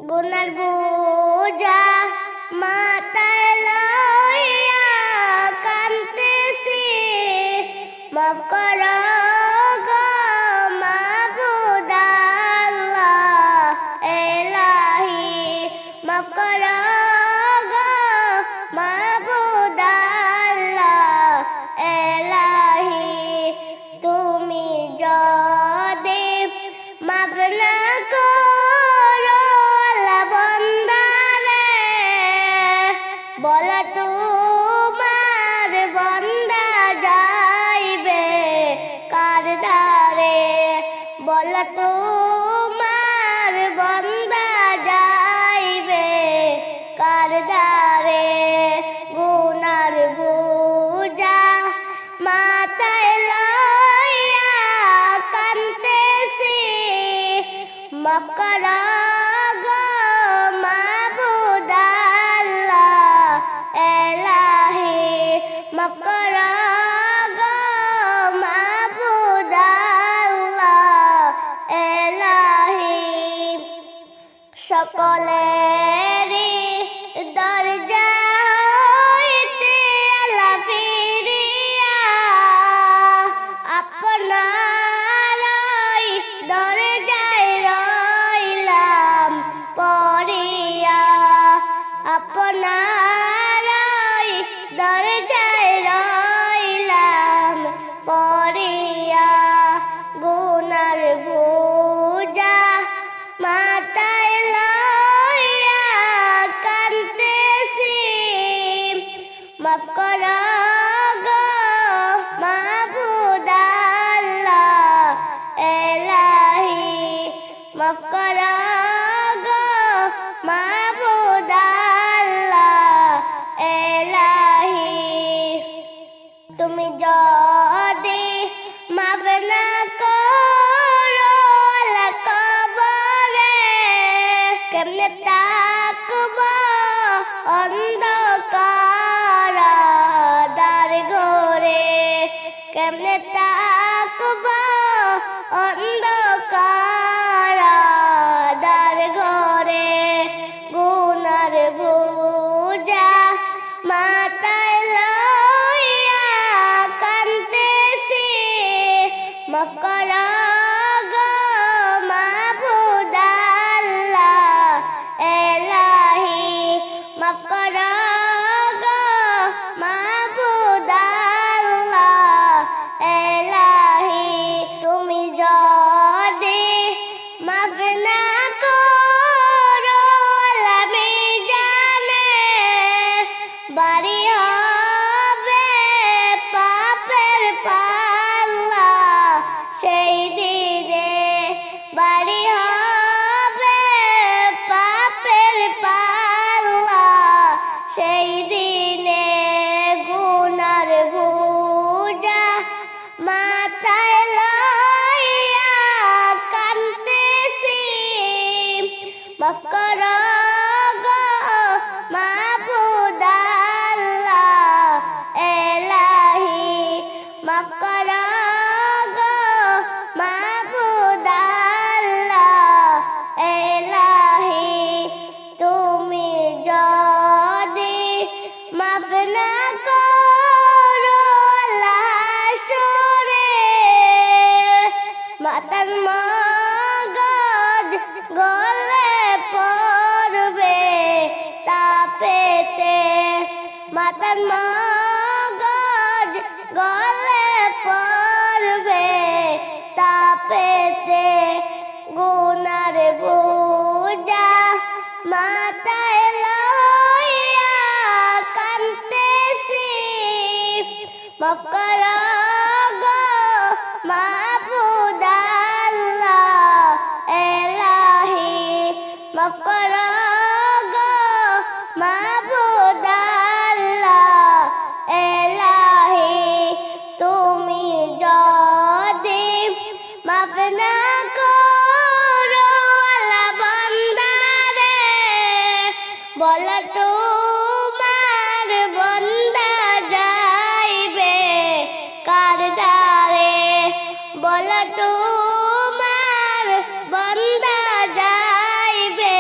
গুনার বোঝা মাথায় লইয়া কাঁদতেছি, মাফ করো গো মাবুদ আল্লাহ এলাহি, মাফ করো গো মাবুদ আল্লাহ এলাহি। তুমি যদি মাফ না করো আল্লাহ বান্দারে, বলো তোমার বান্দা যাইবে কার দ্বারে, বলো তোমার বান্দা যাইবে কার দ্বারে। গুনার বোঝা মাথায় লইয়া কাঁদতেছি, মাফ করো গো মাবুদ আল্লাহ এলাহি, মাফ করো গো মাবুদ আল্লাহ এলাহি। সকলেরই দরজা হইতে আল্লাহ ফিরিয়া, আপনারই দরজায় রইলাম পড়িয়া, আপনারই দরজায় রইলাম পড়িয়া। গুনার বোঝা মাথায় লইয়া কাঁদতেছি, মাফ করো গো মাবুদ আল্লাহ এলাহি, মাফ করো গো মাবুদ আল্লাহ এলাহি। তুমি যদি মাফ না করো আল্লাহ কবরে, কেমনে থাকবো অন্ধকার দ্বার ঘরে, কেমনে থাকবো অন্ধকার দ্বার ঘরে। গুনার বোঝা মাথায় লইয়া কাঁদতেছি, মাফ করো গো মাবুদ আল্লাহ এলাহি, মাফ করো গো মাবুদ আল্লাহ এলাহি। তুমি যদি মাফ না করো আল্লাহ মিজানে, বাড়ি হবে পাপের পাল্লা সেই দিনে, বাড়ি হবে পাপের পাল্লা সেই দিনে। গুনার বোঝা মাথায় লইয়া কাঁদতেছি, মাফ করো গো মাবুদ আল্লাহ এলাহি, মাফ করো গো মাবুদ আল্লাহ এলাহি। তুমি যদি মাফ না করো আল্লাহ হাসরে, মাতার মগজ গলে পড়বে তাপেতে, মাতার মগজ গলে পড়বে তাপেতে। গুনার বোঝা মাথায় লইয়া কাঁদতেছি, মাফ করো গো মাবুদ আল্লাহ এলাহি, মাফ করো গো মাবুদ আল্লাহ এলাহি। তুমি যদি মাফ না করো আল্লাহ বান্দারে, বলো তোমার বান্দা যাইবে কার দ্বারে, বলো তোমার বান্দা যাইবে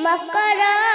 মাফ করো